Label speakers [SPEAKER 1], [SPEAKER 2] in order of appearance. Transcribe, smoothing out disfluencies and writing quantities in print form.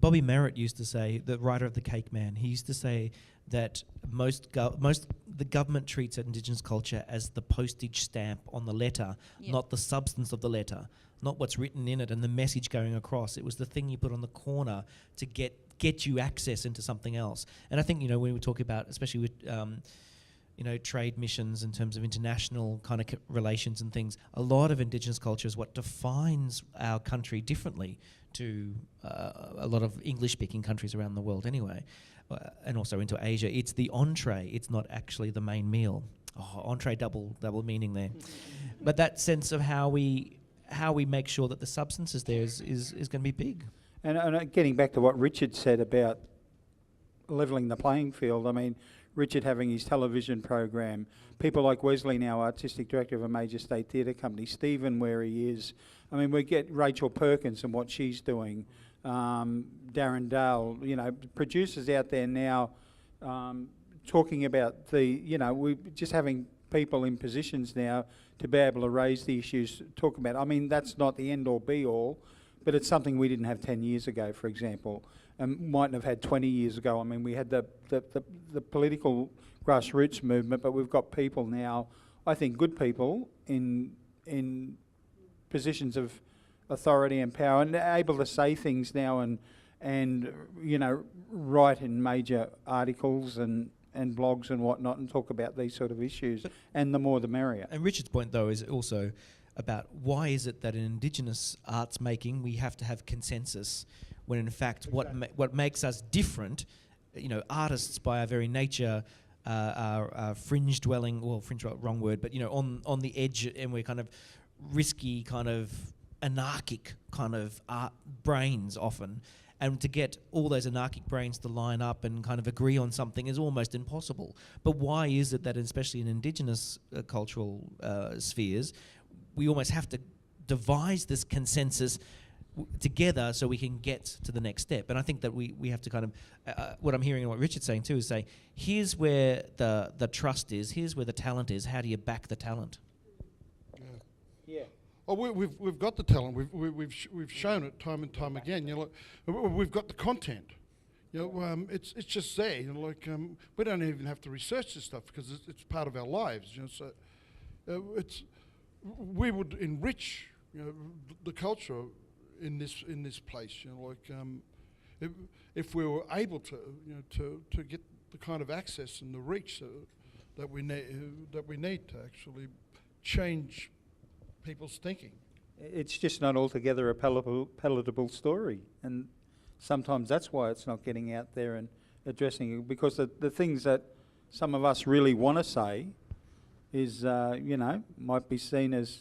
[SPEAKER 1] Bobby Merritt used to say, the writer of The Cake Man, he used to say that the government treats Indigenous culture as the postage stamp on the letter, not the substance of the letter, not what's written in it and the message going across. It was the thing you put on the corner to get you access into something else. And I think, when we talk about, especially with trade missions in terms of international kind of relations and things, a lot of Indigenous culture is what defines our country differently to a lot of English-speaking countries around the world anyway, and also into Asia. It's the entree, it's not actually the main meal. Oh, entree, double meaning there. But that sense of how we make sure that the substance is there is going to be big.
[SPEAKER 2] And getting back to what Richard said about levelling the playing field, I mean, Richard having his television program, people like Wesley now, artistic director of a major state theatre company, Stephen where he is. I mean, we get Rachel Perkins and what she's doing, Darren Dale, producers out there now talking about we just having people in positions now to be able to raise the issues, talk about. I mean, that's not the end all be all, but it's something we didn't have 10 years ago, for example, and mightn't have had 20 years ago. I mean, we had the political grassroots movement, but we've got people now, I think good people in positions of authority and power and able to say things now and write in major articles and blogs and whatnot and talk about these sort of issues, and the more the merrier.
[SPEAKER 1] And Richard's point, though, is also about why is it that in Indigenous arts making we have to have consensus, when in fact what makes us different, artists by our very nature are fringe dwelling, well, fringe, wrong word, but on the edge, and we're kind of risky, kind of anarchic kind of art brains often. And to get all those anarchic brains to line up and kind of agree on something is almost impossible. But why is it that, especially in Indigenous cultural spheres, we almost have to devise this consensus together so we can get to the next step? And I think that we have to kind of, what I'm hearing and what Richard's saying too, is say, here's where the trust is, here's where the talent is, how do you back the talent?
[SPEAKER 3] Yeah. Oh, we've got the talent. We've shown it time and time again. We've got the content. It's just there. We don't even have to research this stuff because it's part of our lives. So we would enrich the culture in this place. If we were able to get the kind of access and the reach that we need to actually change people's thinking.
[SPEAKER 2] It's just not altogether a palatable story, and sometimes that's why it's not getting out there and addressing it, because the things that some of us really want to say is, might be seen as,